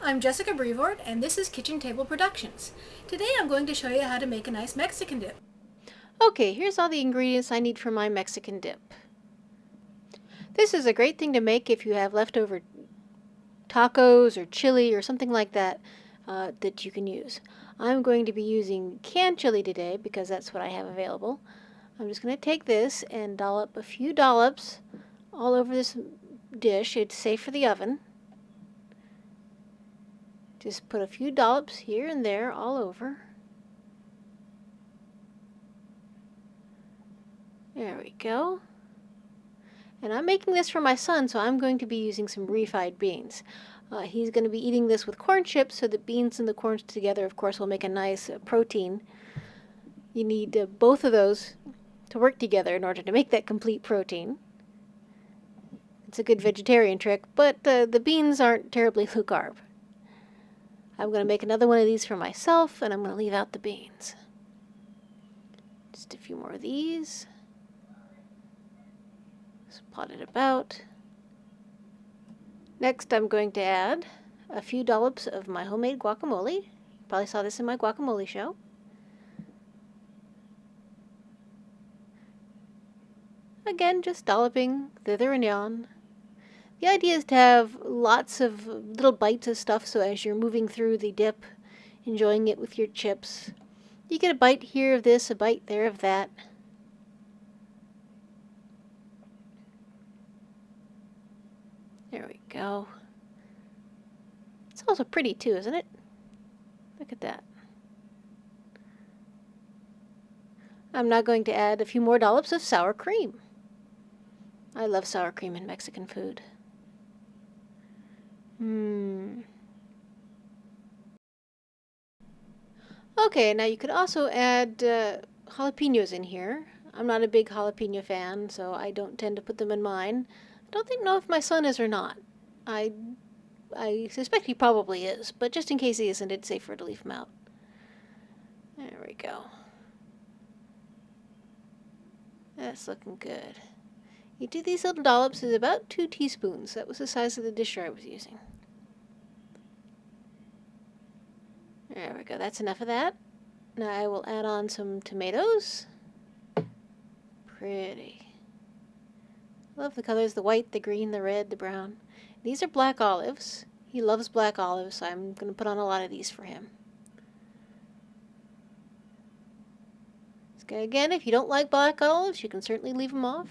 I'm Jessica Brevoort, and this is Kitchen Table Productions. Today I'm going to show you how to make a nice Mexican dip. Okay, here's all the ingredients I need for my Mexican dip. This is a great thing to make if you have leftover tacos or chili or something like that that you can use. I'm going to be using canned chili today because that's what I have available. I'm just going to take this and dollop a few dollops all over this dish. It's safe for the oven. Just put a few dollops here and there all over. There we go. And I'm making this for my son, so I'm going to be using some refried beans. He's going to be eating this with corn chips, so the beans and the corn together, of course, will make a nice protein. You need both of those to work together in order to make that complete protein. It's a good vegetarian trick, but the beans aren't terribly low carb. I'm going to make another one of these for myself, and I'm going to leave out the beans. Just a few more of these. Plot it about. Next, I'm going to add a few dollops of my homemade guacamole. You probably saw this in my guacamole show. Again, just dolloping thither and yon. The idea is to have lots of little bites of stuff, so as you're moving through the dip, enjoying it with your chips, you get a bite here of this, a bite there of that. There we go. It's also pretty too, isn't it? Look at that. I'm now going to add a few more dollops of sour cream. I love sour cream in Mexican food. Okay, now you could also add jalapenos in here. I'm not a big jalapeno fan, so I don't tend to put them in mine. I don't know if my son is or not. I suspect he probably is, but just in case he isn't, it's safer to leave him out. There we go. That's looking good. You do these little dollops is about 2 teaspoons. That was the size of the disher I was using. There we go. That's enough of that. Now I will add on some tomatoes. Pretty. Love the colors, the white, the green, the red, the brown. These are black olives. He loves black olives, so I'm going to put on a lot of these for him. Okay, again, if you don't like black olives, you can certainly leave them off.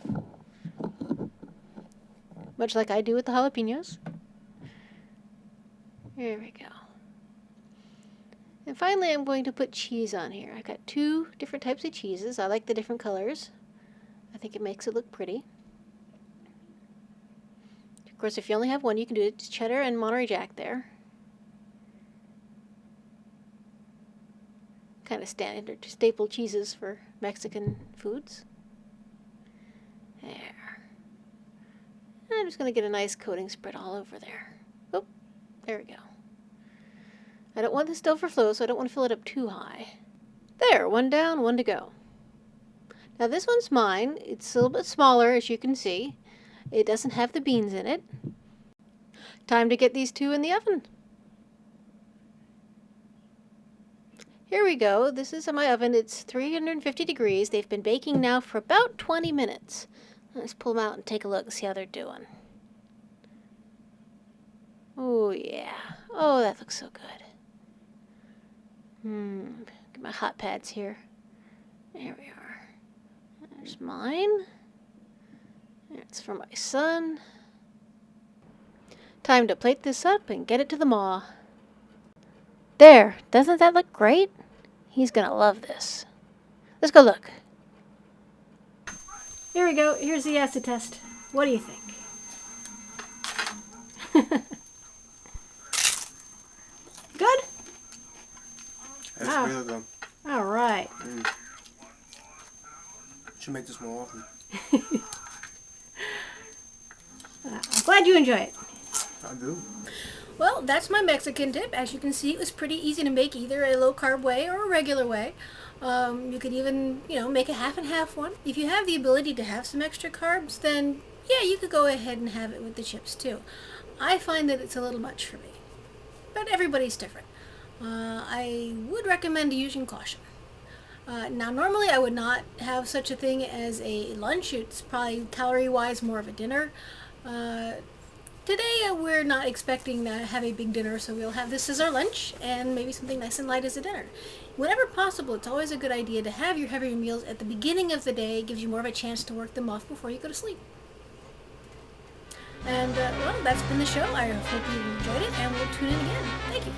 Much like I do with the jalapenos. There we go. And finally, I'm going to put cheese on here. I've got 2 different types of cheeses. I like the different colors. I think it makes it look pretty. Of course, if you only have one, you can do it. It's cheddar and Monterey Jack there. Kind of standard staple cheeses for Mexican foods. There. And I'm just going to get a nice coating spread all over there. Oh, there we go. I don't want this to overflow, so I don't want to fill it up too high. There, one down, one to go. Now this one's mine. It's a little bit smaller, as you can see. It doesn't have the beans in it. Time to get these 2 in the oven. Here we go. This is in my oven. It's 350 degrees. They've been baking now for about 20 minutes. Let's pull them out and take a look and see how they're doing. Oh yeah. Oh, that looks so good. Get my hot pads here. There we are. There's mine. That's for my son. Time to plate this up and get it to the maw. There, doesn't that look great? He's gonna love this. Let's go look. Here we go. Here's the acid test. What do you think? Good? That's really good. All right. Should make this more often. I'm glad you enjoy it. I do. Well, that's my Mexican dip. As you can see, it was pretty easy to make either a low-carb way or a regular way. You could even, make a half and half one. If you have the ability to have some extra carbs, then yeah, you could go ahead and have it with the chips too. I find that it's a little much for me. but everybody's different. I would recommend using caution. Now, normally I would not have such a thing as a lunch. It's probably calorie-wise more of a dinner. Today we're not expecting to have a big dinner, so we'll have this as our lunch and maybe something nice and light as a dinner. Whenever possible, it's always a good idea to have your heavier meals at the beginning of the day. It gives you more of a chance to work them off before you go to sleep. And, well, that's been the show. I hope you enjoyed it, and we'll tune in again. Thank you.